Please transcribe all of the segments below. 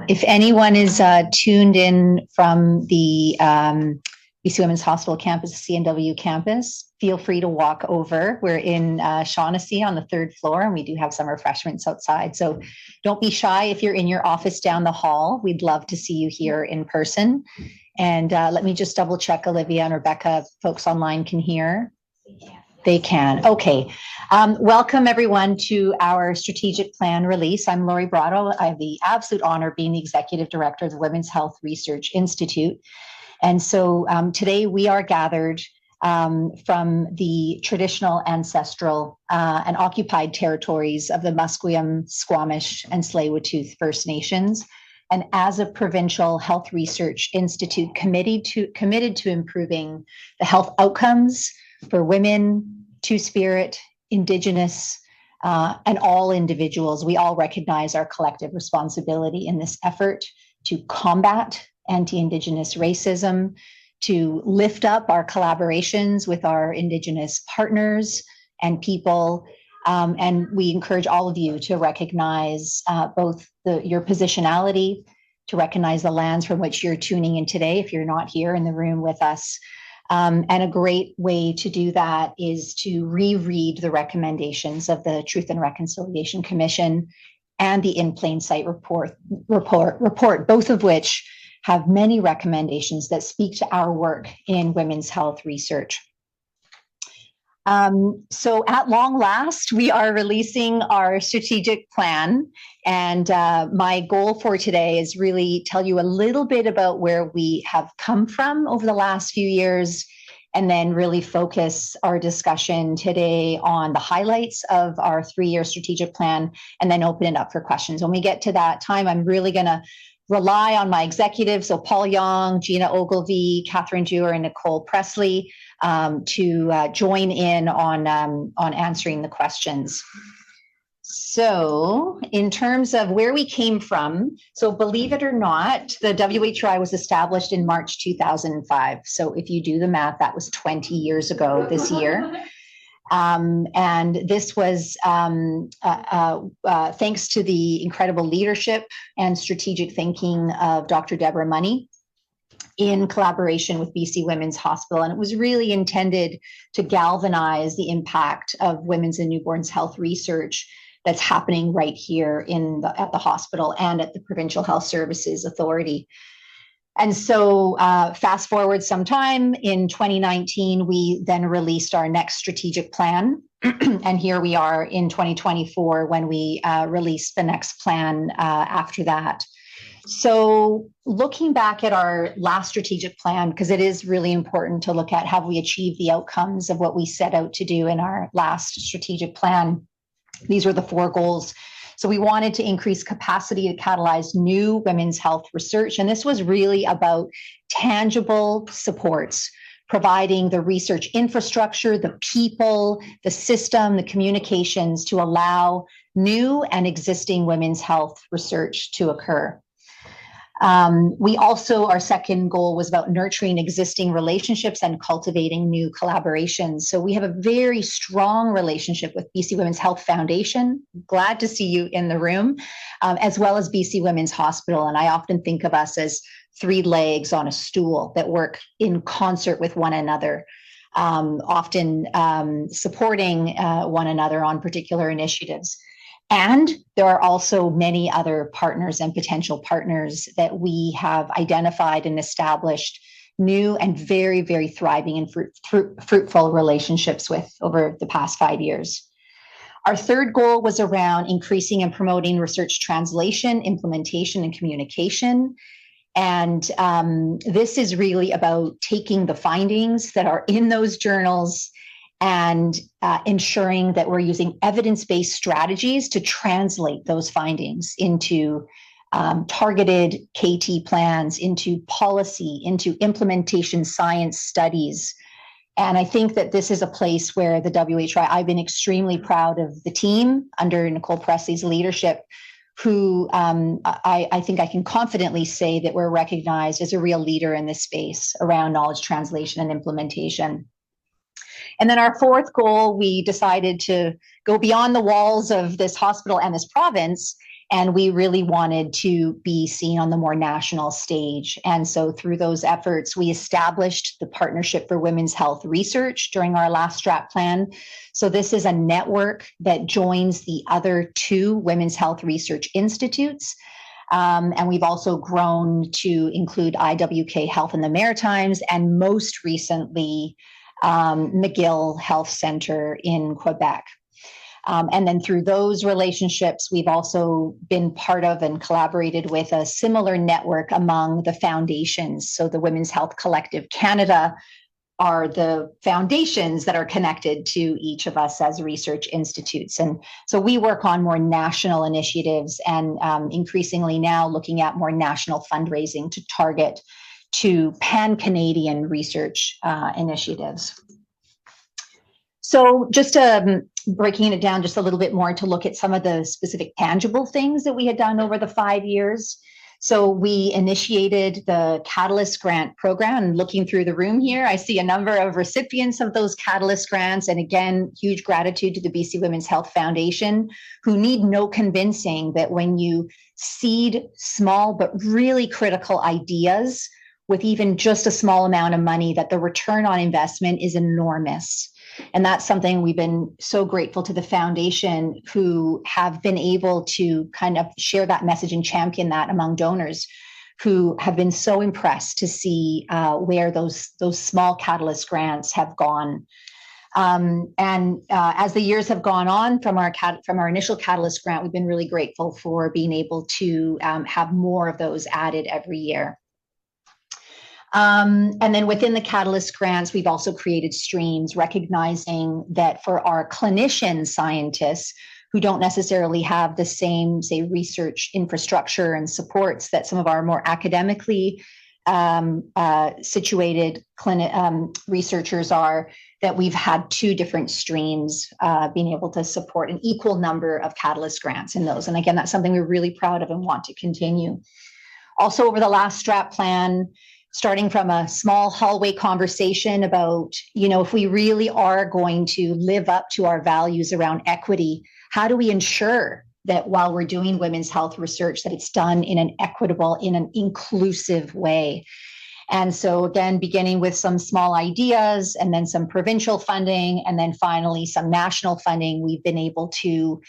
If anyone is tuned in from the BC Women's Hospital campus, CNW campus, feel free to walk over. We're in Shaughnessy on the 3rd floor, and we do have some refreshments outside. So don't be shy if you're in your office down the hall. We'd love to see you here in person. And let me just double check, Olivia and Rebecca, folks online can hear. They can. Okay. Welcome, everyone, to our strategic plan release. I'm Lori Brotto. I have the absolute honor of being the executive director of the Women's Health Research Institute. And so today we are gathered from the traditional, ancestral, and occupied territories of the Musqueam, Squamish, and Tsleil-Waututh First Nations. And as a provincial health research institute committed to improving the health outcomes for women, Two-Spirit, Indigenous, and all individuals, we all recognize our collective responsibility in this effort to combat anti-Indigenous racism, to lift up our collaborations with our Indigenous partners and people. And we encourage all of you to recognize both your positionality, to recognize the lands from which you're tuning in today if you're not here in the room with us. And a great way to do that is to reread the recommendations of the Truth and Reconciliation Commission and the In Plain Sight report, both of which have many recommendations that speak to our work in women's health research. So at long last, we are releasing our strategic plan. And my goal for today is really tell you a little bit about where we have come from over the last few years, and then really focus our discussion today on the highlights of our 3-year strategic plan, and then open it up for questions. When we get to that time, I'm really going to rely on my executives, so Paul Young, Gina Ogilvie, Catherine Dewar, and Nicole Presley, to join in on answering the questions. So in terms of where we came from, so believe it or not, the WHRI was established in March 2005. So if you do the math, that was 20 years ago this year. And this was thanks to the incredible leadership and strategic thinking of Dr. Deborah Money in collaboration with BC Women's Hospital. And it was really intended to galvanize the impact of women's and newborns health research that's happening right here at the hospital and at the Provincial Health Services Authority. And so fast forward some time, in 2019, we then released our next strategic plan. And here we are in 2024 when we released the next plan after that. So looking back at our last strategic plan, because it is really important to look at, have we achieved the outcomes of what we set out to do in our last strategic plan? These were the 4 goals. So we wanted to increase capacity to catalyze new women's health research. And this was really about tangible supports, providing the research infrastructure, the people, the system, the communications to allow new and existing women's health research to occur. We also, our second goal was about nurturing existing relationships and cultivating new collaborations. So we have a very strong relationship with BC Women's Health Foundation. Glad to see you in the room, as well as BC Women's Hospital. And I often think of us as 3 legs on a stool that work in concert with one another, often supporting one another on particular initiatives. And there are also many other partners and potential partners that we have identified and established new and very, very thriving and fruitful relationships with over the past 5 years. Our third goal was around increasing and promoting research translation, implementation, and communication. And this is really about taking the findings that are in those journals and ensuring that we're using evidence-based strategies to translate those findings into targeted KT plans, into policy, into implementation science studies. And I think that this is a place where the WHRI, I've been extremely proud of the team under Nicole Presley's leadership, who I think I can confidently say that we're recognized as a real leader in this space around knowledge translation and implementation. And then our fourth goal, we decided to go beyond the walls of this hospital and this province, and we really wanted to be seen on the more national stage. And so through those efforts, we established the Partnership for Women's Health Research during our last strat plan. So this is a network that joins the other two women's health research institutes. And we've also grown to include IWK Health in the Maritimes, and most recently, McGill Health Center in Quebec. And then through those relationships, we've also been part of and collaborated with a similar network among the foundations. So the Women's Health Collective Canada are the foundations that are connected to each of us as research institutes. And so we work on more national initiatives, and increasingly now looking at more national fundraising to target to pan-Canadian research initiatives. So just breaking it down just a little bit more to look at some of the specific tangible things that we had done over the 5 years. So we initiated the Catalyst Grant program, and looking through the room here, I see a number of recipients of those Catalyst grants. And again, huge gratitude to the BC Women's Health Foundation, who need no convincing that when you seed small but really critical ideas with even just a small amount of money, that the return on investment is enormous. And that's something we've been so grateful to the foundation, who have been able to kind of share that message and champion that among donors, who have been so impressed to see where those small Catalyst grants have gone. As the years have gone on from our initial Catalyst grant, we've been really grateful for being able to have more of those added every year. And then within the Catalyst grants, we've also created streams, recognizing that for our clinician scientists who don't necessarily have the same, say, research infrastructure and supports that some of our more academically situated researchers are, that we've had two different streams being able to support an equal number of Catalyst grants in those. And again, that's something we're really proud of and want to continue. Also, over the last strat plan, starting from a small hallway conversation about, if we really are going to live up to our values around equity, how do we ensure that while we're doing women's health research, that it's done in an equitable, in an inclusive way? And so again, beginning with some small ideas, and then some provincial funding, and then finally some national funding, we've been able to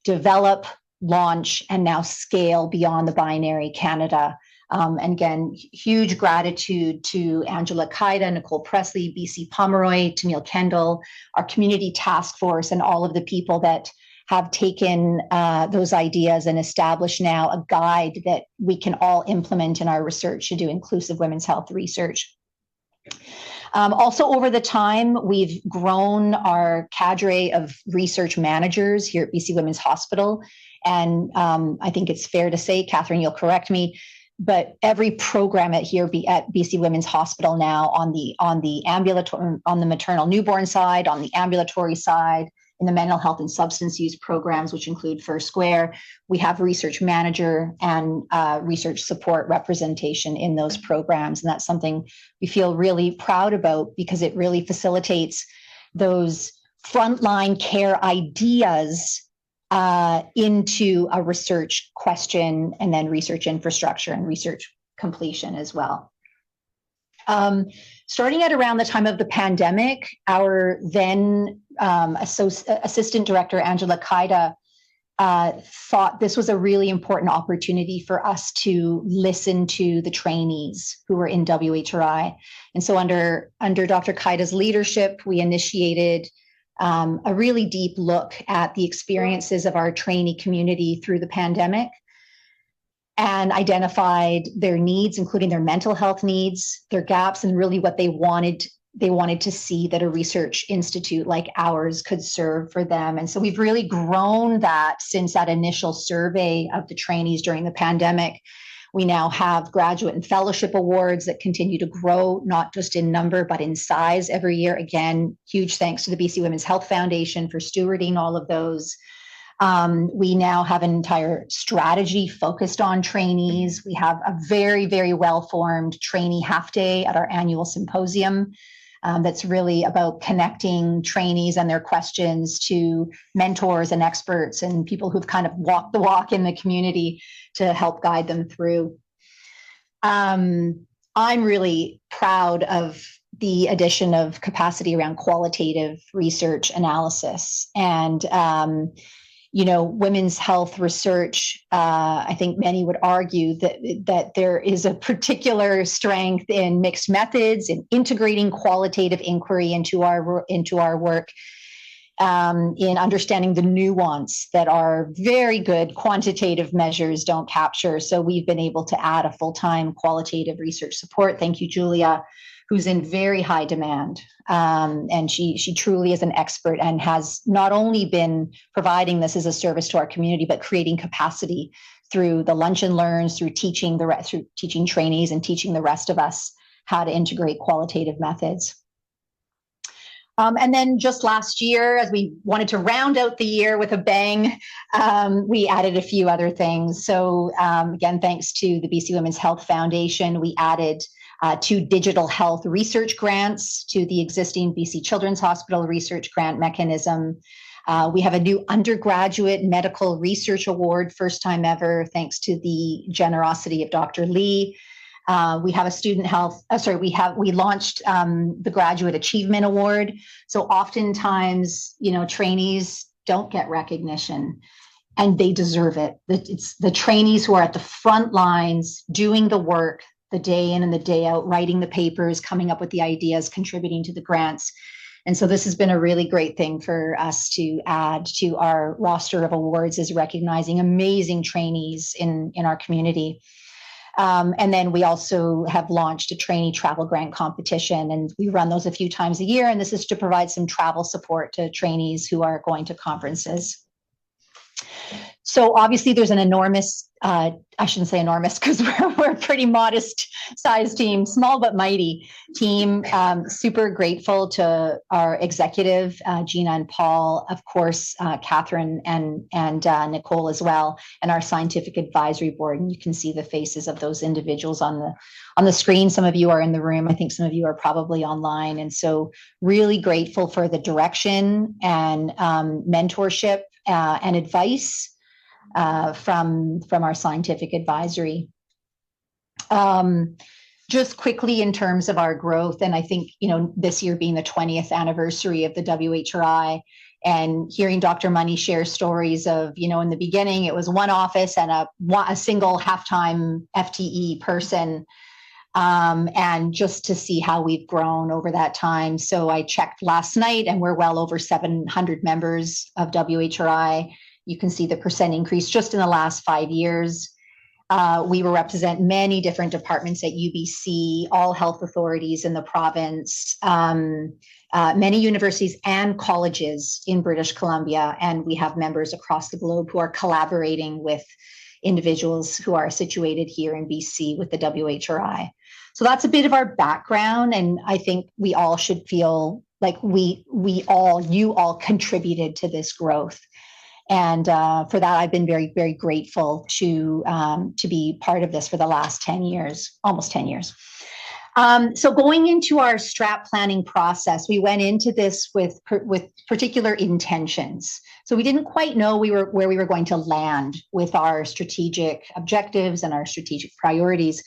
develop, launch, and now scale beyond the binary Canada. And again, huge gratitude to Angela Kaida, Nicole Presley, BC Pomeroy, Tamil Kendall, our community task force, and all of the people that have taken those ideas and established now a guide that we can all implement in our research to do inclusive women's health research. Also, over the time, we've grown our cadre of research managers here at BC Women's Hospital. And I think it's fair to say, Catherine, you'll correct me, but every program at BC Women's Hospital now on the ambulatory, on the maternal newborn side, on the ambulatory side, in the mental health and substance use programs, which include First Square, we have research manager and research support representation in those programs. And that's something we feel really proud about, because it really facilitates those frontline care ideas into a research question, and then research infrastructure and research completion as well. Starting at around the time of the pandemic, our then Assistant Director, Angela Kaida, thought this was a really important opportunity for us to listen to the trainees who were in WHRI. And so under Dr. Kaida's leadership, we initiated a really deep look at the experiences of our trainee community through the pandemic, and identified their needs, including their mental health needs, their gaps, and really what they wanted to see that a research institute like ours could serve for them. And so we've really grown that since that initial survey of the trainees during the pandemic. We now have graduate and fellowship awards that continue to grow, not just in number, but in size every year. Again, huge thanks to the BC Women's Health Foundation for stewarding all of those. We now have an entire strategy focused on trainees. We have a very, very well-formed trainee half day at our annual symposium. that's really about connecting trainees and their questions to mentors and experts and people who've kind of walked the walk in the community to help guide them through. I'm really proud of the addition of capacity around qualitative research analysis. And women's health research, I think many would argue that there is a particular strength in mixed methods, in integrating qualitative inquiry into our work, in understanding the nuance that our very good quantitative measures don't capture. So we've been able to add a full-time qualitative research support. Thank you, Julia, who's in very high demand. And she truly is an expert and has not only been providing this as a service to our community, but creating capacity through the lunch and learns, through teaching trainees and teaching the rest of us how to integrate qualitative methods. And then just last year, as we wanted to round out the year with a bang, we added a few other things. So again, thanks to the BC Women's Health Foundation, we added 2 digital health research grants to the existing BC Children's Hospital research grant mechanism. We have a new undergraduate medical research award, first time ever, thanks to the generosity of Dr. Lee. We have a student health, we launched the Graduate Achievement Award. So oftentimes, trainees don't get recognition and they deserve it. It's the trainees who are at the front lines doing the work, the day in and the day out, writing the papers, coming up with the ideas, contributing to the grants. And so this has been a really great thing for us to add to our roster of awards, is recognizing amazing trainees in our community. And then we also have launched a trainee travel grant competition, and we run those a few times a year. And this is to provide some travel support to trainees who are going to conferences. So obviously there's an enormous, I shouldn't say enormous because we're a pretty modest sized team, small but mighty team. Super grateful to our executive, Gina and Paul, of course, Catherine and Nicole as well, and our scientific advisory board. And you can see the faces of those individuals on the screen. Some of you are in the room. I think some of you are probably online. And so really grateful for the direction and mentorship and advice from our scientific advisory. Just quickly in terms of our growth, and I think, this year being the 20th anniversary of the WHRI, and hearing Dr. Money share stories of, in the beginning, it was one office and a single half-time FTE person, and just to see how we've grown over that time. So I checked last night and we're well over 700 members of WHRI. You can see the percent increase just in the last 5 years. We will represent many different departments at UBC, all health authorities in the province, many universities and colleges in British Columbia. And we have members across the globe who are collaborating with individuals who are situated here in BC with the WHRI. So that's a bit of our background. And I think we all should feel like you all contributed to this growth. And for that, I've been very, very grateful to be part of this for the last 10 years, almost 10 years. So going into our strat planning process, we went into this with particular intentions. So we didn't quite know where we were going to land with our strategic objectives and our strategic priorities,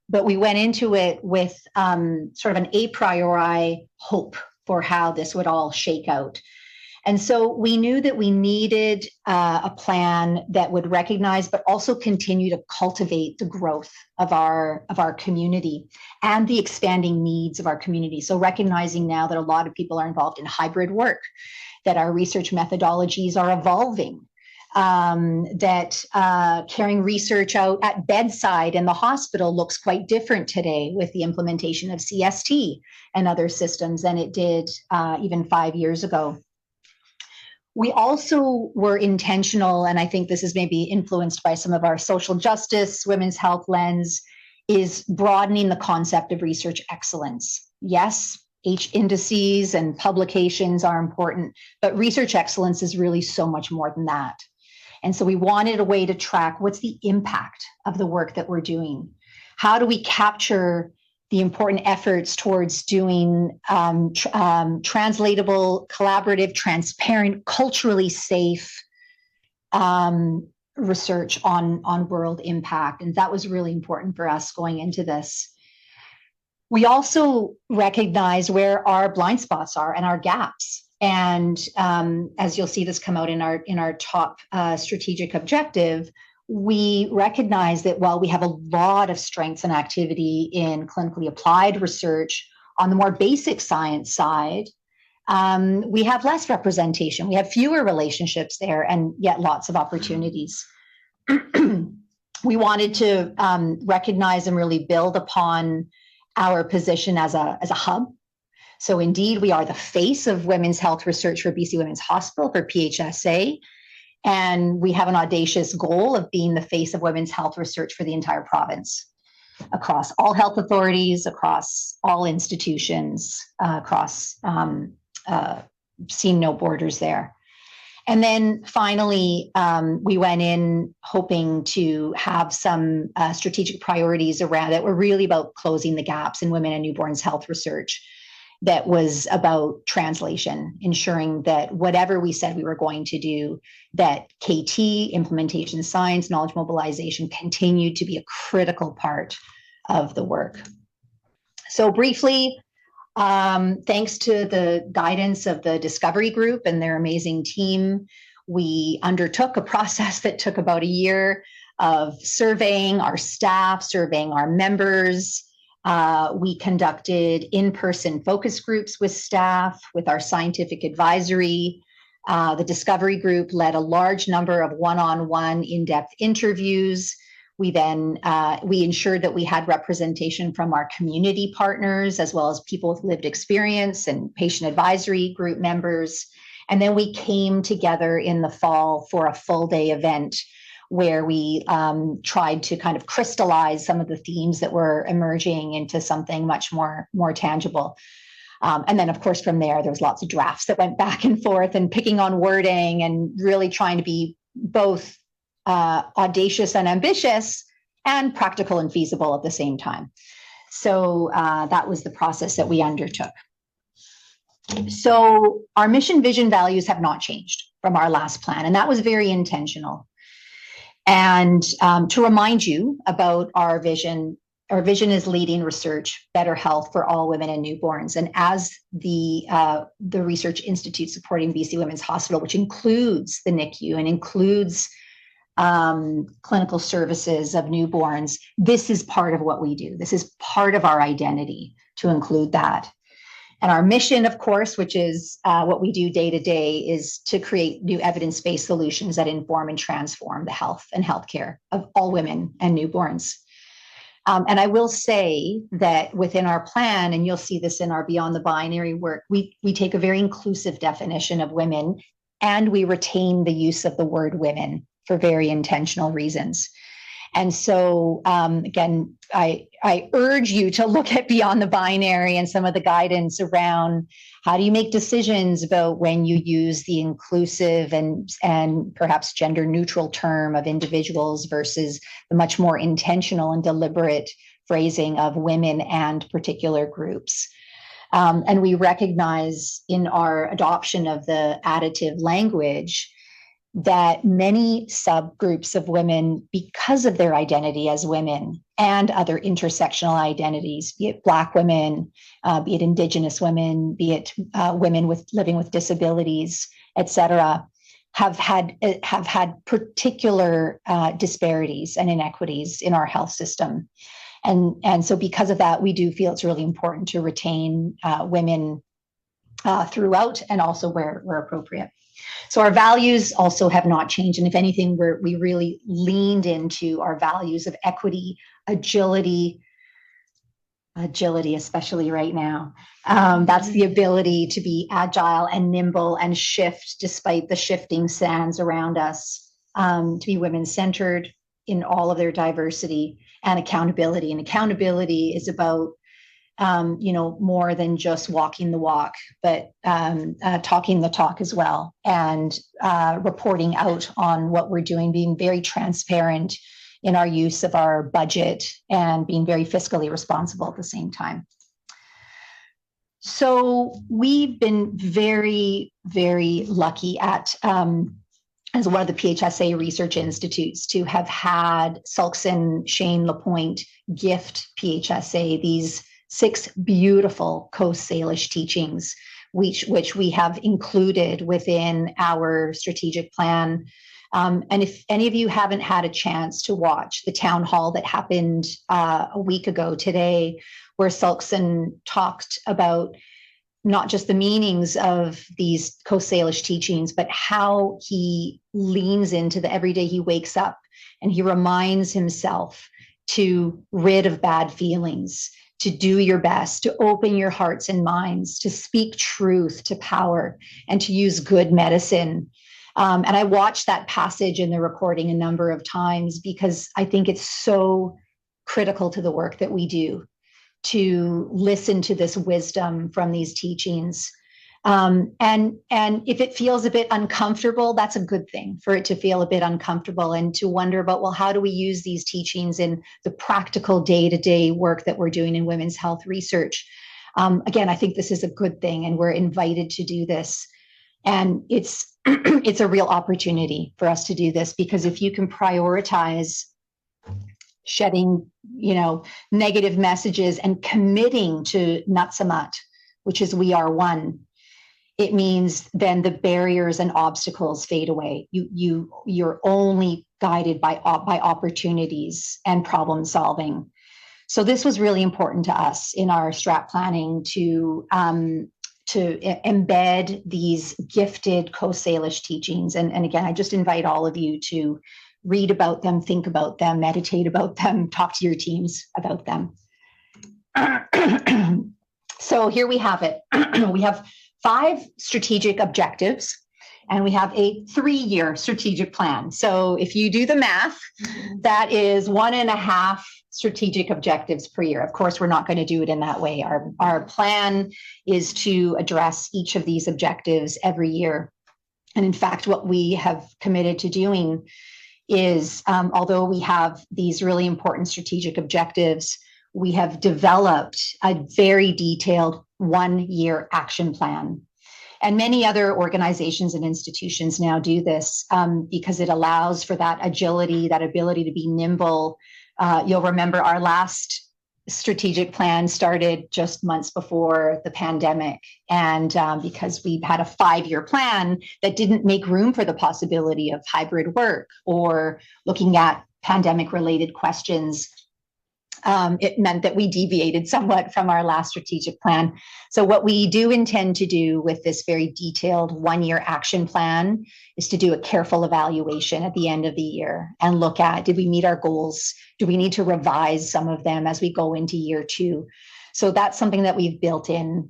but we went into it with sort of an a priori hope for how this would all shake out. And so we knew that we needed a plan that would recognize, but also continue to cultivate the growth of our community and the expanding needs of our community. So recognizing now that a lot of people are involved in hybrid work, that our research methodologies are evolving, that carrying research out at bedside in the hospital looks quite different today with the implementation of CST and other systems than it did even 5 years ago. We also were intentional, and I think this is maybe influenced by some of our social justice, women's health lens, is broadening the concept of research excellence. Yes, H indices and publications are important, but research excellence is really so much more than that. And so we wanted a way to track what's the impact of the work that we're doing. How do we capture the important efforts towards doing translatable, collaborative, transparent, culturally safe research on world impact. And that was really important for us going into this. We also recognize where our blind spots are and our gaps. And as you'll see this come out in our top strategic objective, we recognize that while we have a lot of strengths and activity in clinically applied research, on the more basic science side, we have less representation. We have fewer relationships there, and yet lots of opportunities. We wanted to recognize and really build upon our position as a hub. So indeed, we are the face of women's health research for BC Women's Hospital, for PHSA. And we have an audacious goal of being the face of women's health research for the entire province, across all health authorities, across all institutions, across seeing no borders there. And then finally, we went in hoping to have some strategic priorities around that were really about closing the gaps in women and newborns health research. That was about translation, ensuring that whatever we said we were going to do, that KT, implementation science, knowledge mobilization continued to be a critical part of the work. So briefly, thanks to the guidance of the Discovery Group and their amazing team, we undertook a process that took about a year of surveying our staff, surveying our members. We conducted in-person focus groups with staff, with our scientific advisory. The Discovery Group led a large number of one-on-one in-depth interviews. We then we ensured that we had representation from our community partners, as well as people with lived experience and patient advisory group members. And then we came together in the fall for a full-day event where we tried to kind of crystallize some of the themes that were emerging into something much more tangible. And then, of course, from there was lots of drafts that went back and forth and picking on wording and really trying to be both audacious and ambitious and practical and feasible at the same time. So that was the process that we undertook. So our mission, vision, values have not changed from our last plan, and that was very intentional. And to remind you about our vision is leading research, better health for all women and newborns. And as the research institute supporting BC Women's Hospital, which includes the NICU and includes clinical services of newborns, this is part of what we do. This is part of our identity to include that. And our mission, of course, which is what we do day to day, is to create new evidence-based solutions that inform and transform the health and healthcare of all women and newborns. And I will say that within our plan, and you'll see this in our Beyond the Binary work, we take a very inclusive definition of women, and we retain the use of the word women for very intentional reasons. And so, again, I urge you to look at Beyond the Binary and some of the guidance around how do you make decisions about when you use the inclusive and perhaps gender neutral term of individuals versus the much more intentional and deliberate phrasing of women and particular groups. And we recognize in our adoption of the additive language that many subgroups of women, because of their identity as women and other intersectional identities, be it Black women, be it Indigenous women, be it women living with disabilities, et cetera, have had particular disparities and inequities in our health system. And so because of that, we do feel it's really important to retain women throughout and also where appropriate. So our values also have not changed. And if anything, we really leaned into our values of equity, agility, especially right now. That's the ability to be agile and nimble and shift despite the shifting sands around us, to be women-centered in all of their diversity, and accountability. And accountability is about more than just walking the walk, but talking the talk as well, and reporting out on what we're doing, being very transparent in our use of our budget and being very fiscally responsible at the same time. So we've been very, very lucky at, as one of the PHSA research institutes, to have had Sulkson, Shane LaPointe gift PHSA these 6 beautiful Coast Salish teachings, which we have included within our strategic plan. And if any of you haven't had a chance to watch the town hall that happened a week ago today, where Sulkson talked about not just the meanings of these Coast Salish teachings, but how he leans into the everyday he wakes up and he reminds himself to rid of bad feelings, to do your best, to open your hearts and minds, to speak truth to power, and to use good medicine. And I watched that passage in the recording a number of times because I think it's so critical to the work that we do, to listen to this wisdom from these teachings. And if it feels a bit uncomfortable, that's a good thing, for it to feel a bit uncomfortable and to wonder about, well, how do we use these teachings in the practical day-to-day work that we're doing in women's health research? Again, I think this is a good thing, and we're invited to do this. And it's it's a real opportunity for us to do this, because if you can prioritize shedding, negative messages and committing to Natsamat, which is we are one, it means then the barriers and obstacles fade away. You're only guided by opportunities and problem solving. So this was really important to us in our strat planning to embed these gifted Coast Salish teachings. And again, I just invite all of you to read about them, think about them, meditate about them, talk to your teams about them. So here we have it. We have 5 strategic objectives, and we have a 3-year strategic plan. So if you do the math, that is 1.5 strategic objectives per year. Of course, we're not going to do it in that way. Our plan is to address each of these objectives every year. And in fact, what we have committed to doing is, although we have these really important strategic objectives, we have developed a very detailed 1-year action plan. And many other organizations and institutions now do this because it allows for that agility, that ability to be nimble. You'll remember our last strategic plan started just months before the pandemic. And because we had a 5-year plan that didn't make room for the possibility of hybrid work or looking at pandemic-related questions, it meant that we deviated somewhat from our last strategic plan. So what we do intend to do with this very detailed 1-year action plan is to do a careful evaluation at the end of the year and look at, did we meet our goals? Do we need to revise some of them as we go into year 2? So that's something that we've built in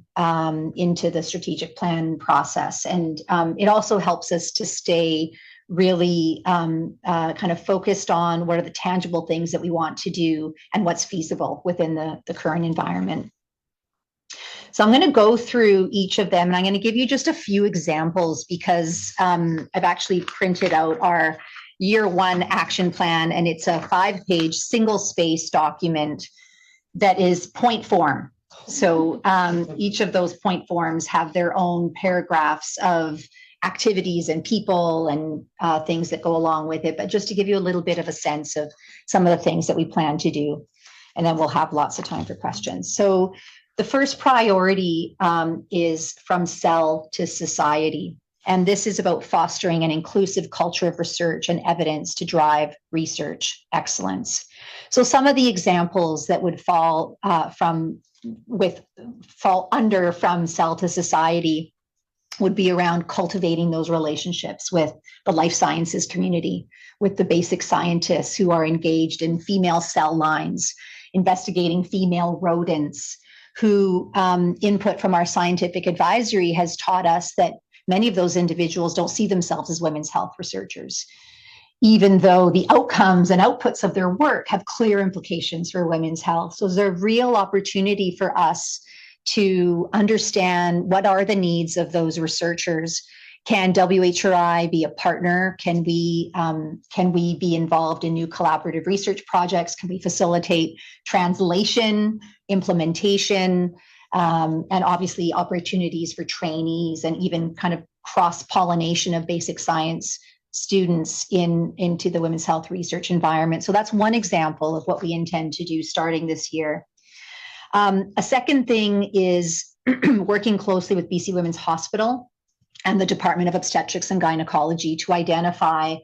into the strategic plan process. And it also helps us to stay really kind of focused on what are the tangible things that we want to do and what's feasible within the current environment. So I'm going to go through each of them, and I'm going to give you just a few examples because I've actually printed out our year 1 action plan, and it's a 5-page single-space document that is point form. So each of those point forms have their own paragraphs of activities and people and things that go along with it, but just to give you a little bit of a sense of some of the things that we plan to do, and then we'll have lots of time for questions. So the first priority is from cell to society, and this is about fostering an inclusive culture of research and evidence to drive research excellence. So some of the examples that would fall under from cell to society would be around cultivating those relationships with the life sciences community, with the basic scientists who are engaged in female cell lines, investigating female rodents, who input from our scientific advisory has taught us that many of those individuals don't see themselves as women's health researchers, even though the outcomes and outputs of their work have clear implications for women's health. So there's a real opportunity for us to understand what are the needs of those researchers Can WHRI be a partner? Can we be involved in new collaborative research projects? Can we facilitate translation, implementation, and obviously opportunities for trainees and even kind of cross-pollination of basic science students into the women's health research environment? So that's one example of what we intend to do starting this year. A second thing is working closely with BC Women's Hospital and the Department of Obstetrics and Gynecology to identify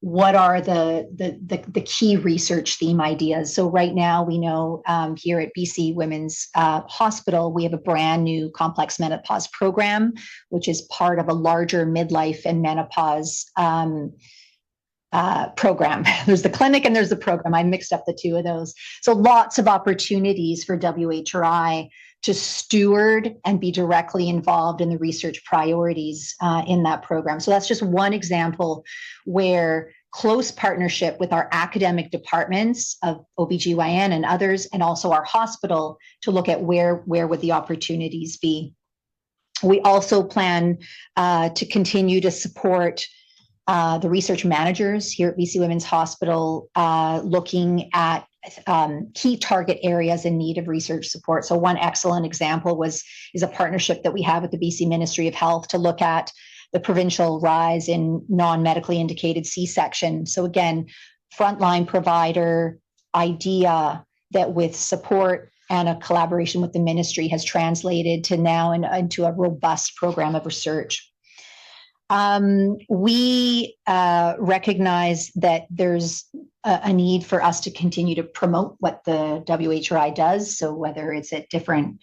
what are the key research theme ideas. So right now we know here at BC Women's Hospital, we have a brand new complex menopause program, which is part of a larger midlife and menopause program. There's the clinic and there's the program. I mixed up the two of those. So lots of opportunities for WHRI to steward and be directly involved in the research priorities in that program. So that's just one example where close partnership with our academic departments of OBGYN and others, and also our hospital, to look at where would the opportunities be. We also plan to continue to support the research managers here at BC Women's Hospital, looking at key target areas in need of research support. So one excellent example is a partnership that we have with the BC Ministry of Health to look at the provincial rise in non-medically indicated C-section. So again, frontline provider idea that with support and a collaboration with the ministry has translated to now into a robust program of research. We recognize that there's a need for us to continue to promote what the WHRI does. So whether it's at different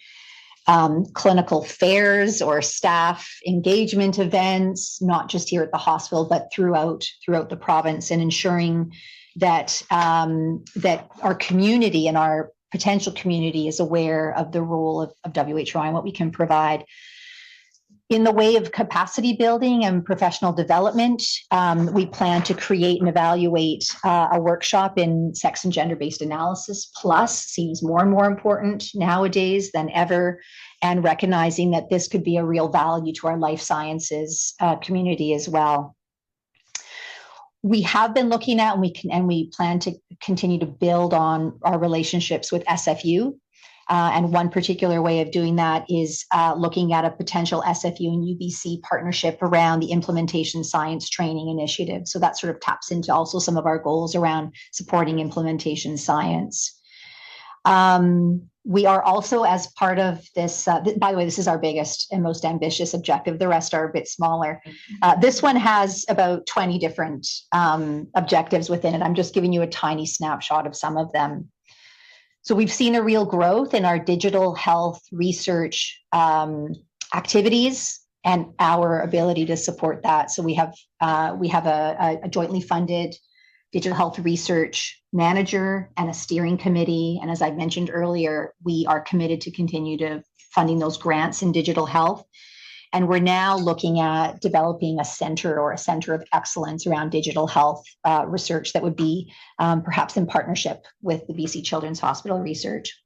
clinical fairs or staff engagement events, not just here at the hospital, but throughout the province, and ensuring that that our community and our potential community is aware of the role of WHRI and what we can provide. In the way of capacity building and professional development, we plan to create and evaluate a workshop in sex and gender-based analysis. Plus seems more and more important nowadays than ever, and recognizing that this could be a real value to our life sciences community as well. We have been looking at, and we plan to continue to build on our relationships with SFU. And one particular way of doing that is looking at a potential SFU and UBC partnership around the implementation science training initiative. So that sort of taps into also some of our goals around supporting implementation science. We are also, as part of this, by the way, this is our biggest and most ambitious objective. The rest are a bit smaller. This one has about 20 different objectives within it. I'm just giving you a tiny snapshot of some of them. So we've seen a real growth in our digital health research activities and our ability to support that. So we have a jointly funded digital health research manager and a steering committee. And as I mentioned earlier, we are committed to continue to funding those grants in digital health. And we're now looking at developing a center of excellence around digital health research that would be perhaps in partnership with the BC Children's Hospital Research.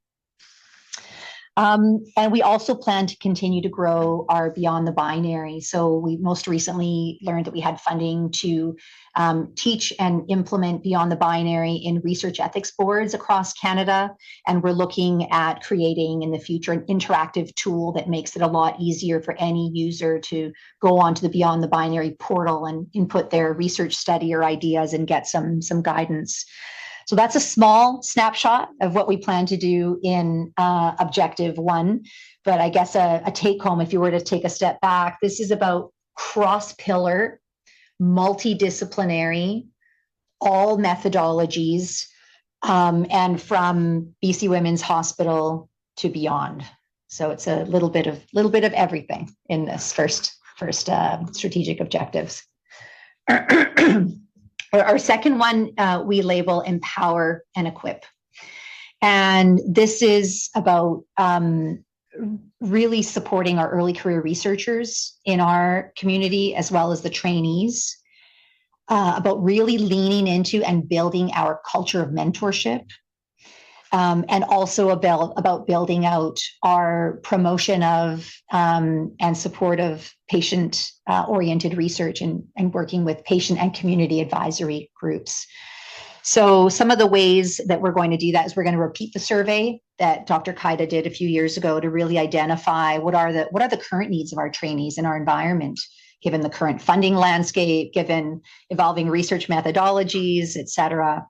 And we also plan to continue to grow our Beyond the Binary. So we most recently learned that we had funding to teach and implement Beyond the Binary in research ethics boards across Canada. And we're looking at creating in the future an interactive tool that makes it a lot easier for any user to go onto the Beyond the Binary portal and input their research study or ideas and get some guidance. So that's a small snapshot of what we plan to do in Objective 1. But I guess a take home, if you were to take a step back, this is about cross-pillar, multidisciplinary, all methodologies, and from BC Women's Hospital to beyond. So it's a little bit of everything in this first strategic objectives. Our second one, we label Empower and Equip. And this is about really supporting our early career researchers in our community, as well as the trainees, about really leaning into and building our culture of mentorship, and also about building out our promotion of and support of patient-oriented research and working with patient and community advisory groups. So some of the ways that we're going to do that is we're going to repeat the survey that Dr. Kaida did a few years ago to really identify what are the current needs of our trainees in our environment, given the current funding landscape, given evolving research methodologies, et cetera.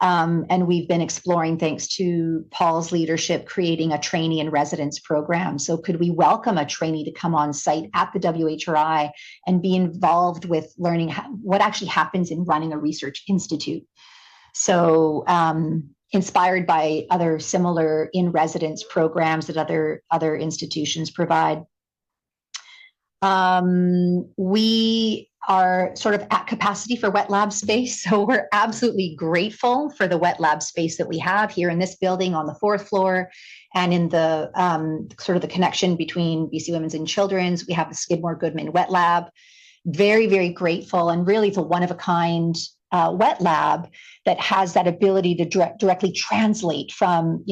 And we've been exploring, thanks to Paul's leadership, creating a trainee and residence program. So could we welcome a trainee to come on site at the WHRI and be involved with learning what actually happens in running a research institute? So inspired by other similar in-residence programs that other institutions provide. We are sort of at capacity for wet lab space. So we're absolutely grateful for the wet lab space that we have here in this building on the 4th floor and in the sort of the connection between BC Women's and Children's. We have the Skidmore Goodman Wet Lab. Very, very grateful, and really it's a one-of-a-kind wet lab that has that ability to directly translate from,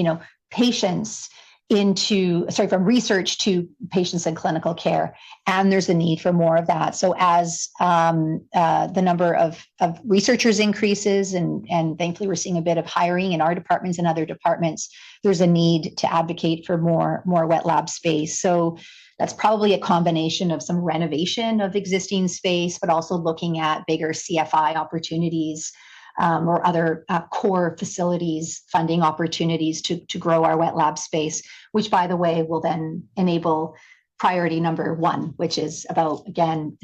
patients from research to patients and clinical care. And there's a need for more of that. So as the number of researchers increases, and thankfully we're seeing a bit of hiring in our departments and other departments, there's a need to advocate for more wet lab space. So that's probably a combination of some renovation of existing space, but also looking at bigger CFI opportunities or other core facilities funding opportunities to grow our wet lab space, which, by the way, will then enable priority number 1, which is about, again,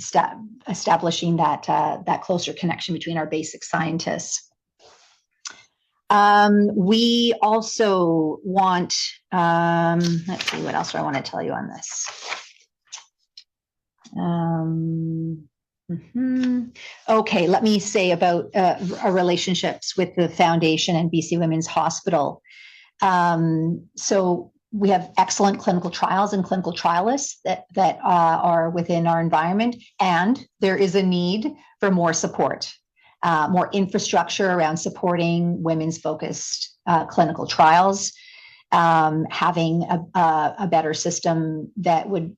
establishing that closer connection between our basic scientists. We also want, let's see, what else do I want to tell you on this? Okay, let me say about our relationships with the Foundation and BC Women's Hospital. So we have excellent clinical trials and clinical trialists that are within our environment, and there is a need for more support. More infrastructure around supporting women's focused clinical trials, having a better system that would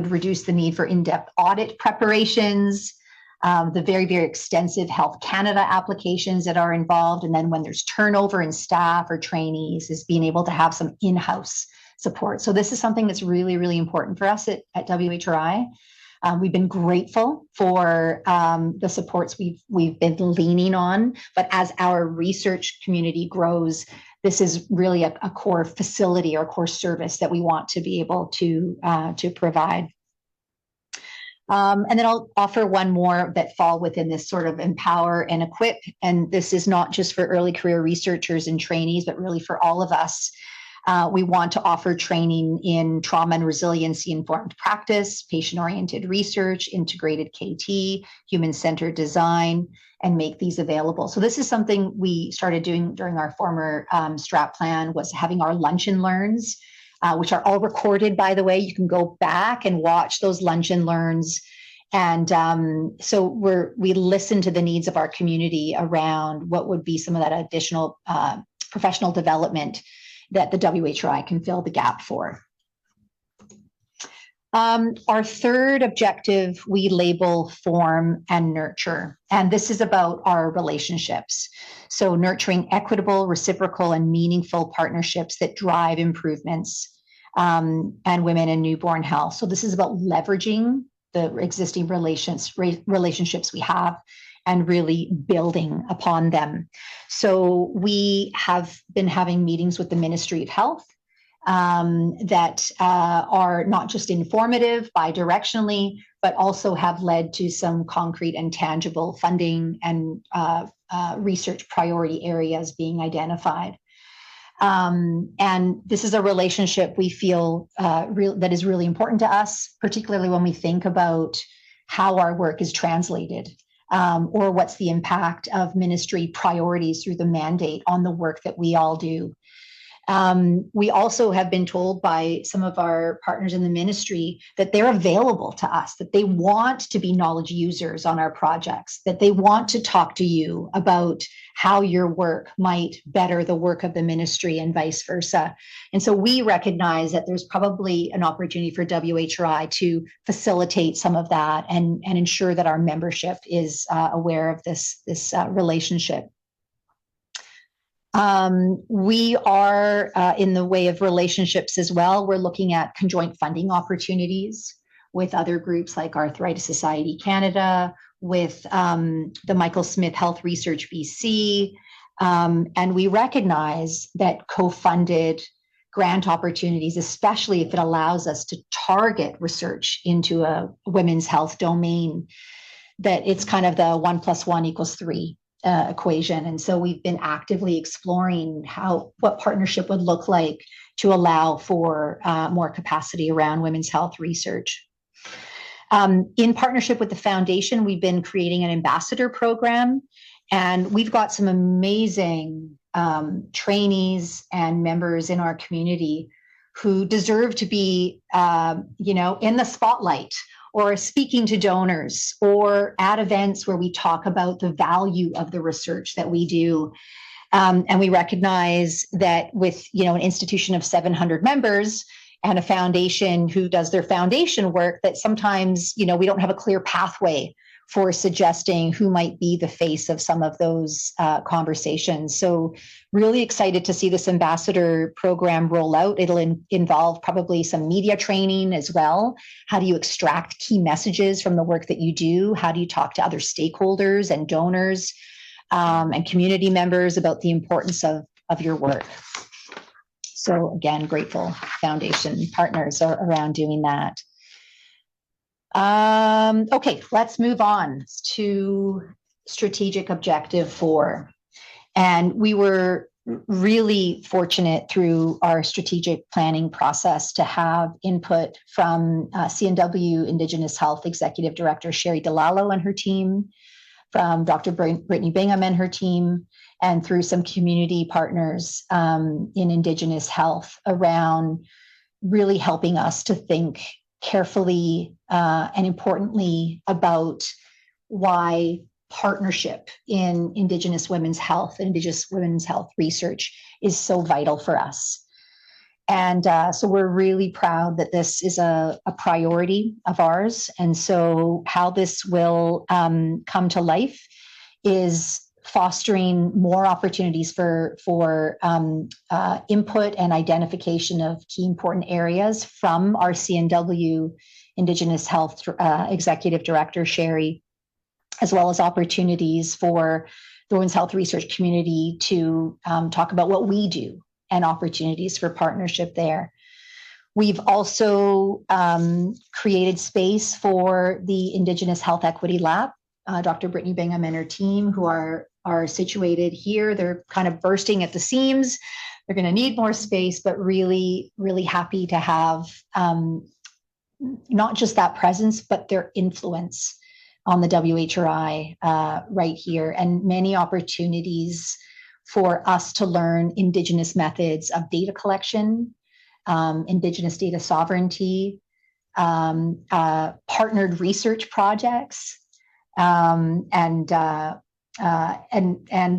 reduce the need for in-depth audit preparations, the very, very extensive Health Canada applications that are involved. And then when there's turnover in staff or trainees, is being able to have some in-house support. So this is something that's really, really important for us at WHRI. We've been grateful for the supports we've been leaning on, but as our research community grows, this is really a core facility or a core service that we want to be able to provide. And then I'll offer one more that fall within this sort of empower and equip. And this is not just for early career researchers and trainees, but really for all of us. We want to offer training in trauma and resiliency-informed practice, patient-oriented research, integrated KT, human-centered design, and make these available. So this is something we started doing during our former strat plan, was having our lunch and learns, which are all recorded, by the way. You can go back and watch those lunch and learns. And so we listen to the needs of our community around what would be some of that additional professional development that the WHRI can fill the gap for. Our third objective, we label form and nurture. And this is about our relationships. So nurturing equitable, reciprocal, and meaningful partnerships that drive improvements and women and newborn health. So this is about leveraging the existing relationships we have and really building upon them. So we have been having meetings with the Ministry of Health that are not just informative bidirectionally, but also have led to some concrete and tangible funding and research priority areas being identified. And this is a relationship we feel that is really important to us, particularly when we think about how our work is translated. Or what's the impact of ministry priorities through the mandate on the work that we all do. We also have been told by some of our partners in the ministry that they're available to us, that they want to be knowledge users on our projects, that they want to talk to you about how your work might better the work of the ministry and vice versa. And so we recognize that there's probably an opportunity for WHRI to facilitate some of that and ensure that our membership is aware of this relationship. We are in the way of relationships as well. We're looking at conjoint funding opportunities with other groups like Arthritis Society Canada, with the Michael Smith Health Research BC, and we recognize that co-funded grant opportunities, especially if it allows us to target research into a women's health domain, that it's kind of the 1 + 1 = 3 equation. And so we've been actively exploring what partnership would look like to allow for more capacity around women's health research. In partnership with the foundation, we've been creating an ambassador program, and we've got some amazing trainees and members in our community who deserve to be, in the spotlight, or speaking to donors, or at events where we talk about the value of the research that we do. And we recognize that with, an institution of 700 members and a foundation who does their foundation work, that sometimes, we don't have a clear pathway for suggesting who might be the face of some of those conversations. So really excited to see this ambassador program roll out. It'll involve probably some media training as well. How do you extract key messages from the work that you do? How do you talk to other stakeholders and donors and community members about the importance of your work? So again, grateful foundation partners are around doing that. Okay, let's move on to strategic objective 4. And we were really fortunate through our strategic planning process to have input from CNW Indigenous Health Executive Director Sherry DeLallo and her team, from Dr. Brittany Bingham and her team, and through some community partners in Indigenous health, around really helping us to think carefully and importantly about why partnership in Indigenous women's health and Indigenous women's health research is so vital for us. And so we're really proud that this is a priority of ours. And so how this will come to life is fostering more opportunities for input and identification of key important areas from our CNW Indigenous Health Executive Director, Sherry, as well as opportunities for the women's health research community to talk about what we do and opportunities for partnership there. We've also created space for the Indigenous Health Equity Lab. Dr. Brittany Bingham and her team, who are situated here. They're kind of bursting at the seams. They're going to need more space, but really, really happy to have not just that presence, but their influence on the WHRI right here, and many opportunities for us to learn Indigenous methods of data collection, Indigenous data sovereignty, partnered research projects, and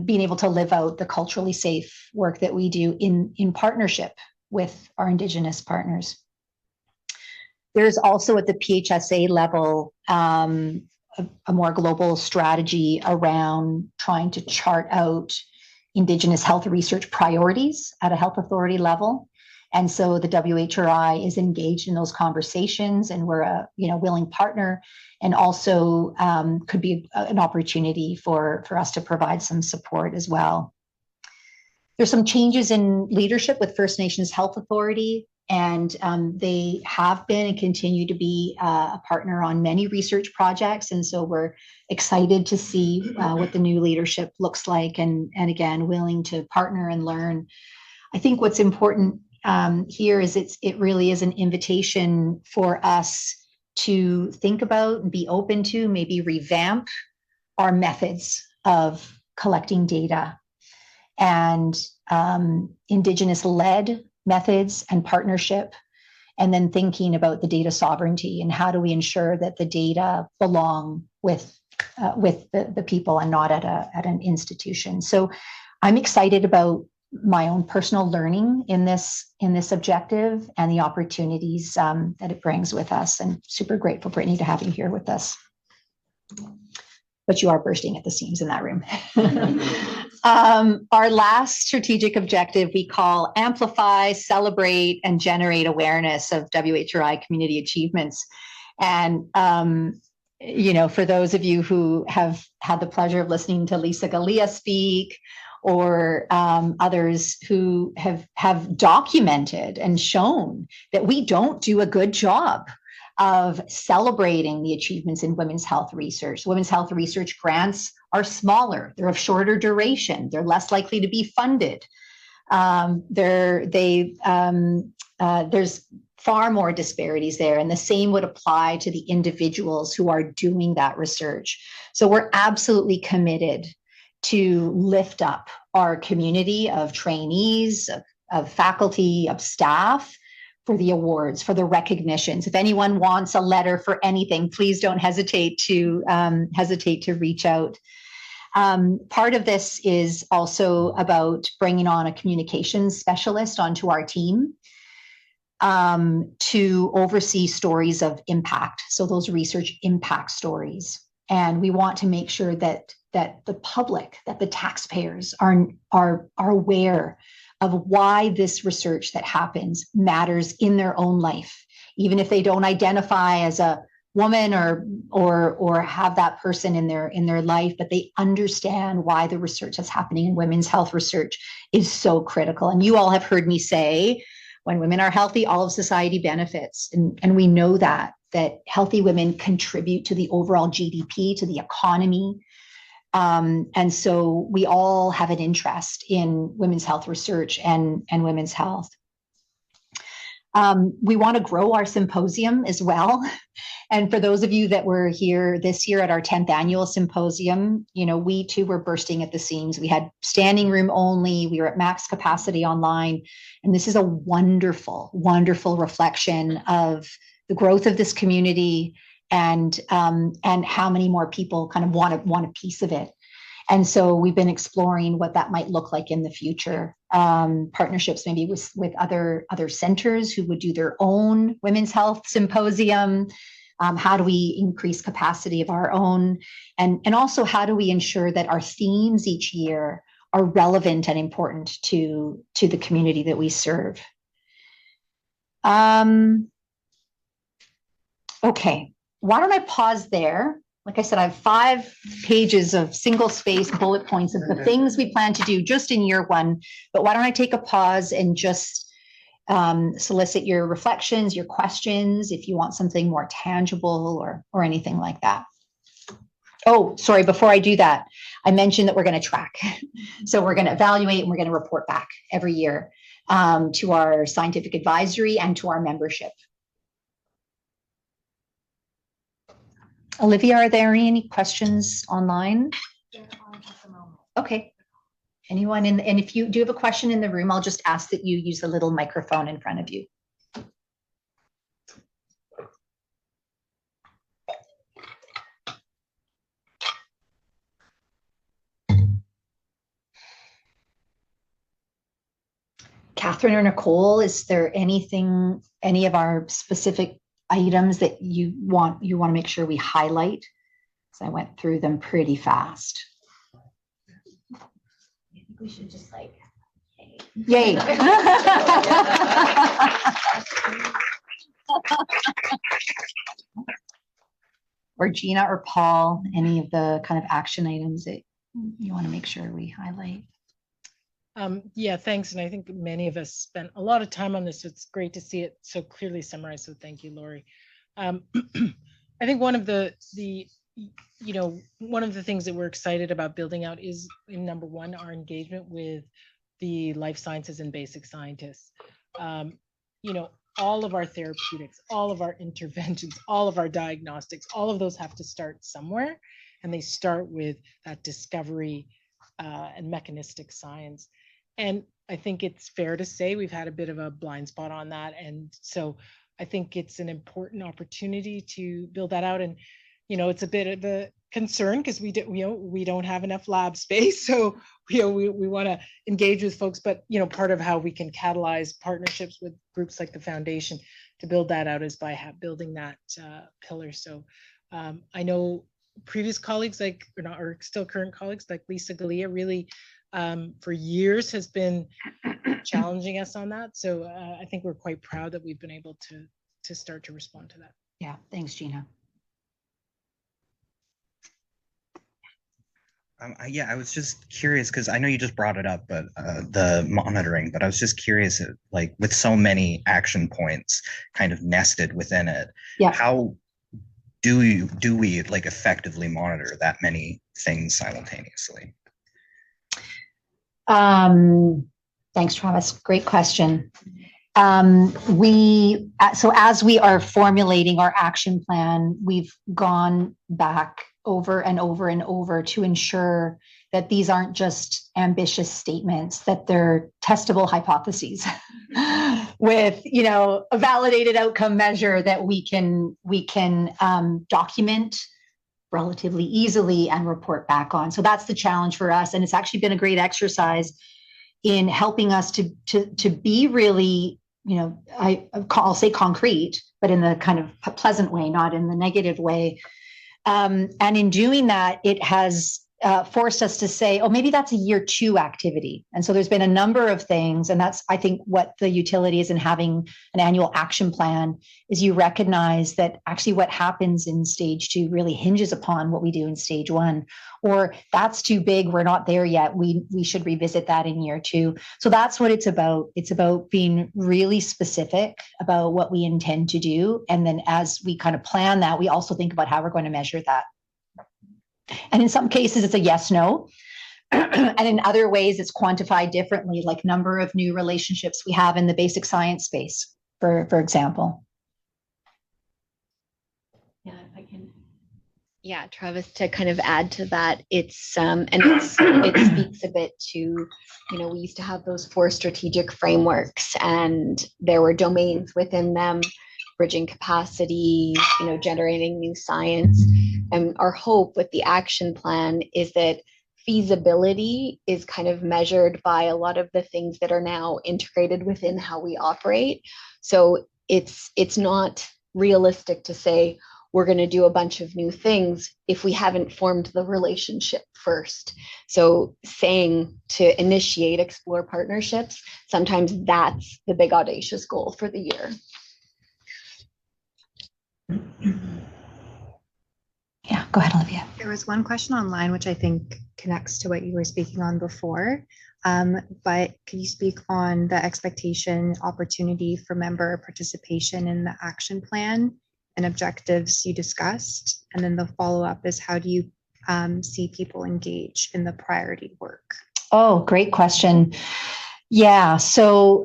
being able to live out the culturally safe work that we do in partnership with our Indigenous partners. There's also at the PHSA level a more global strategy around trying to chart out Indigenous health research priorities at a health authority level. And so the WHRI is engaged in those conversations, and we're a willing partner, and also could be an opportunity for us to provide some support as well. There's some changes in leadership with First Nations Health Authority, and they have been and continue to be a partner on many research projects. And so we're excited to see what the new leadership looks like, and again, willing to partner and learn. I think what's important here is it really is an invitation for us to think about and be open to maybe revamp our methods of collecting data, and Indigenous-led methods and partnership, and then thinking about the data sovereignty and how do we ensure that the data belong with the people and not at an institution. So I'm excited about my own personal learning in this objective and the opportunities that it brings with us. And super grateful, Brittany, to have you here with us. But you are bursting at the seams in that room. Our last strategic objective we call amplify, celebrate, and generate awareness of WHRI community achievements. And you know, for those of you who have had the pleasure of listening to Lisa Galea speak, or others who have documented and shown that we don't do a good job of celebrating the achievements in women's health research. Women's health research grants are smaller, they're of shorter duration, they're less likely to be funded. There's far more disparities there, and the same would apply to the individuals who are doing that research. So we're absolutely committed to lift up our community of trainees, of faculty, of staff, for the awards, for the recognitions. If anyone wants a letter for anything, please don't hesitate to reach out. Part of this is also about bringing on a communications specialist onto our team to oversee stories of impact. So those research impact stories. And we want to make sure that the public, that the taxpayers are aware of why this research that happens matters in their own life, even if they don't identify as a woman or have that person in their life, but they understand why the research that's happening in women's health research is so critical. And you all have heard me say, when women are healthy, all of society benefits. And we know that healthy women contribute to the overall GDP, to the economy. And so we all have an interest in women's health research and women's health. We want to grow our symposium as well. And for those of you that were here this year at our 10th annual symposium, you know, we too were bursting at the seams. We had standing room only, we were at max capacity online. And this is a wonderful, wonderful reflection of the growth of this community and how many more people kind of want a piece of it. And so we've been exploring what that might look like in the future. Partnerships maybe with other centers who would do their own women's health symposium. How do we increase capacity of our own? And also how do we ensure that our themes each year are relevant and important to the community that we serve? Okay, why don't I pause there? Like I said, I have 5 pages of single-spaced bullet points of the things we plan to do just in year 1. But why don't I take a pause and just solicit your reflections, your questions, if you want something more tangible or anything like that. Oh, sorry, before I do that, I mentioned that we're going to track. So we're going to evaluate and we're going to report back every year to our scientific advisory and to our membership. Olivia, are there any questions online? Okay. Anyone in, and if you do have a question in the room, I'll just ask that you use the little microphone in front of you. Catherine or Nicole, is there anything, any of our specific items that you want to make sure we highlight? Because I went through them pretty fast. I think we should just like, yay. Or Gina or Paul, any of the kind of action items that you want to make sure we highlight? Yeah, thanks. And I think many of us spent a lot of time on this, so it's great to see it so clearly summarized. So thank you, Lori. I think one of the things that we're excited about building out is, in number 1, our engagement with the life sciences and basic scientists. All of our therapeutics, all of our interventions, all of our diagnostics, all of those have to start somewhere, and they start with that discovery and mechanistic science. And I think it's fair to say we've had a bit of a blind spot on that. And so I think it's an important opportunity to build that out. And, it's a bit of a concern because we don't have enough lab space. So, we want to engage with folks, but, part of how we can catalyze partnerships with groups like the foundation to build that out is by building that pillar. So I know previous colleagues or still current colleagues like Lisa Galea really for years has been challenging us on that. So I think we're quite proud that we've been able to start to respond to that. Yeah, thanks, Gina. I was just curious because I know you just brought it up, but the monitoring. But I was just curious, like with so many action points kind of nested within it, how do we like effectively monitor that many things simultaneously? Thanks, Travis. Great question. So as we are formulating our action plan, we've gone back over and over and over to ensure that these aren't just ambitious statements, that they're testable hypotheses with, a validated outcome measure that we can document relatively easily and report back on. So that's the challenge for us. And it's actually been a great exercise in helping us to be really, I'll say concrete, but in the kind of pleasant way, not in the negative way. And in doing that, it has forced us to say, oh, maybe that's a year 2 activity. And so there's been a number of things, and that's, I think, what the utility is in having an annual action plan is you recognize that actually what happens in stage 2 really hinges upon what we do in stage 1, or that's too big, we're not there yet, we should revisit that in year 2. So that's what it's about. It's about being really specific about what we intend to do. And then as we kind of plan that, we also think about how we're going to measure that. And in some cases, it's a yes, no. And in other ways, it's quantified differently, like number of new relationships we have in the basic science space, for example. Yeah, if I can. Yeah, Travis, to kind of add to that, it speaks a bit to, we used to have those 4 strategic frameworks, and there were domains within them, bridging capacity, generating new science. And our hope with the action plan is that feasibility is kind of measured by a lot of the things that are now integrated within how we operate. So it's not realistic to say we're going to do a bunch of new things if we haven't formed the relationship first. So saying to initiate, explore partnerships, sometimes that's the big audacious goal for the year. Yeah, go ahead, Olivia. There was one question online, which I think connects to what you were speaking on before. But could you speak on the expectation opportunity for member participation in the action plan and objectives you discussed? And then the follow-up is, how do you see people engage in the priority work? Oh, great question. Yeah, so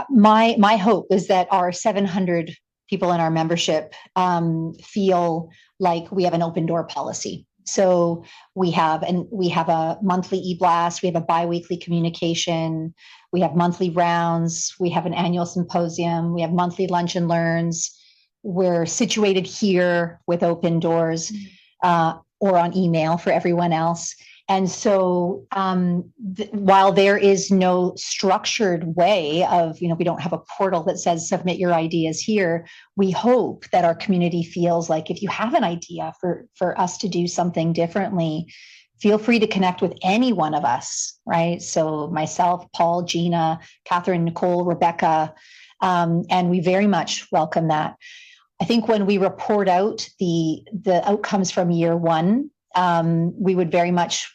my hope is that our 700 people in our membership feel like we have an open door policy. So we have a monthly e-blast, we have a bi-weekly communication, we have monthly rounds, we have an annual symposium, we have monthly lunch and learns. We're situated here with open doors or on email for everyone else. And so while there is no structured way of, we don't have a portal that says submit your ideas here, we hope that our community feels like if you have an idea for us to do something differently, feel free to connect with any one of us, right? So myself, Paul, Gina, Catherine, Nicole, Rebecca, and we very much welcome that. I think when we report out the outcomes from year 1, we would very much,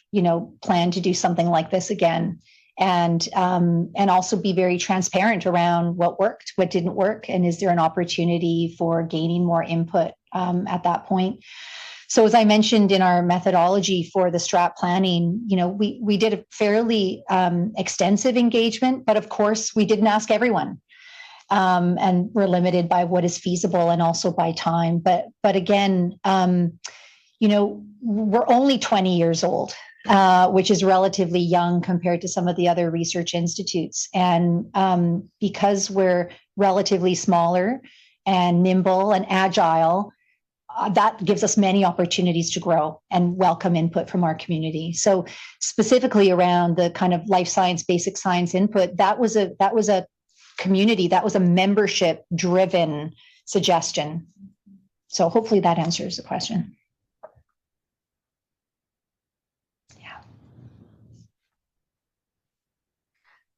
plan to do something like this again, and also be very transparent around what worked, what didn't work, and is there an opportunity for gaining more input at that point. So as I mentioned in our methodology for the strat planning, we did a fairly extensive engagement, but of course we didn't ask everyone. And we're limited by what is feasible and also by time. But again, we're only 20 years old. which is relatively young compared to some of the other research institutes. And because we're relatively smaller and nimble and agile, that gives us many opportunities to grow and welcome input from our community. So specifically around the kind of life science, basic science input, that was a community, that was a membership driven suggestion. So hopefully that answers the question.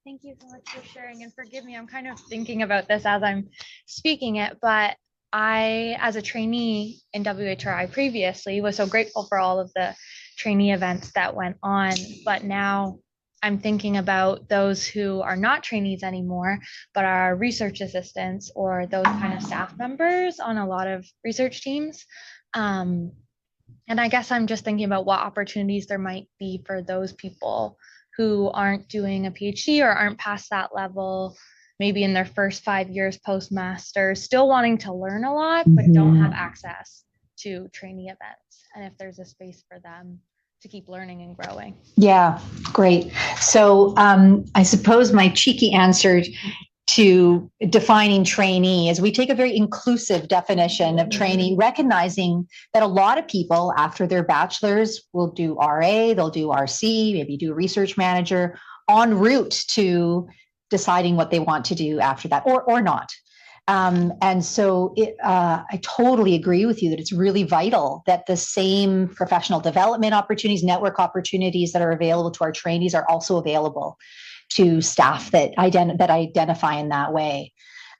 Thank you so much for sharing, and forgive me, I'm kind of thinking about this as I'm speaking it, but I, as a trainee in WHRI previously, was so grateful for all of the trainee events that went on, but now I'm thinking about those who are not trainees anymore, but are research assistants or those kind of staff members on a lot of research teams. And I guess I'm just thinking about what opportunities there might be for those people who aren't doing a PhD or aren't past that level, maybe in their first 5 years post-master's, still wanting to learn a lot, but don't have access to trainee events. And if there's a space for them to keep learning and growing. Yeah, great. So I suppose my cheeky answer to defining trainee is we take a very inclusive definition of trainee, recognizing that a lot of people after their bachelor's will do RA, they'll do RC, maybe do research manager en route to deciding what they want to do after that or not. And so I totally agree with you that it's really vital that the same professional development opportunities, network opportunities that are available to our trainees are also available to staff that identify in that way.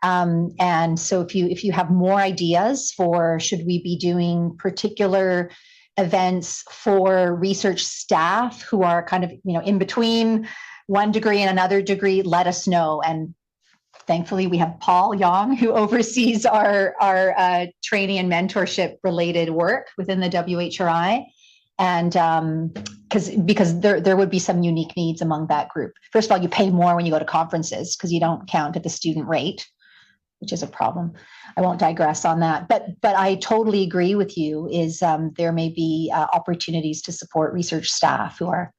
And so if you have more ideas for should we be doing particular events for research staff who are kind of in between one degree and another degree, let us know. And thankfully, we have Paul Young, who oversees our training and mentorship related work within the WHRI. And because there would be some unique needs among that group. First of all, you pay more when you go to conferences because you don't count at the student rate, which is a problem. I won't digress on that. But I totally agree with you, is there may be opportunities to support research staff who are,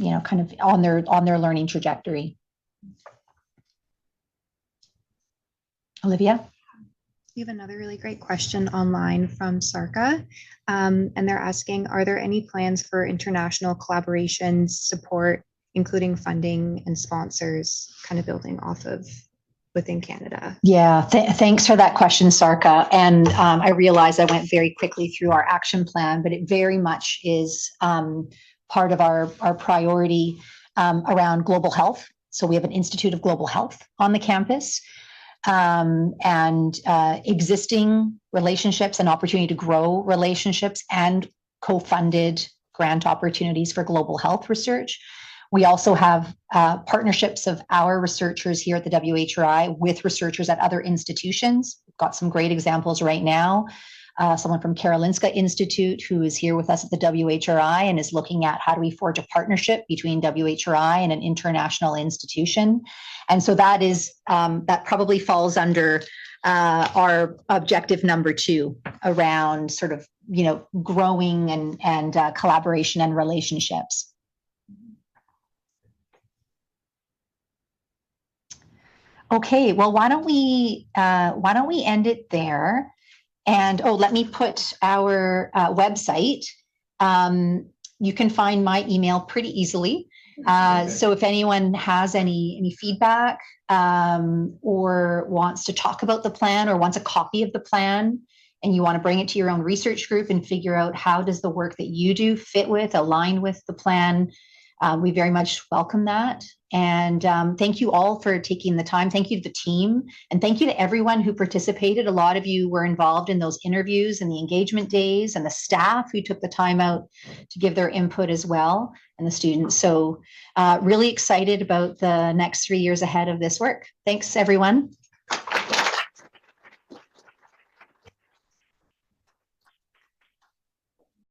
kind of on their learning trajectory. Olivia? We have another really great question online from Sarka, and they're asking, are there any plans for international collaborations, support, including funding and sponsors, kind of building off of within Canada? Yeah, thanks for that question, Sarka. And I realize I went very quickly through our action plan, but it very much is part of our priority around global health. So we have an Institute of Global Health on the campus. And existing relationships and opportunity to grow relationships and co-funded grant opportunities for global health research. We also have partnerships of our researchers here at the WHRI with researchers at other institutions. We've got some great examples right now. Someone from Karolinska Institute who is here with us at the WHRI and is looking at how do we forge a partnership between WHRI and an international institution. And so that is that probably falls under our objective number 2 around sort of growing and collaboration and relationships. Okay, well, why don't we end it there? And let me put our website. You can find my email pretty easily. Okay. So if anyone has any feedback or wants to talk about the plan or wants a copy of the plan and you want to bring it to your own research group and figure out how does the work that you do align with the plan, we very much welcome that. And thank you all for taking the time. Thank you to the team. And thank you to everyone who participated. A lot of you were involved in those interviews and the engagement days, and the staff who took the time out to give their input as well, and the students. So really excited about the next 3 years ahead of this work. Thanks, everyone.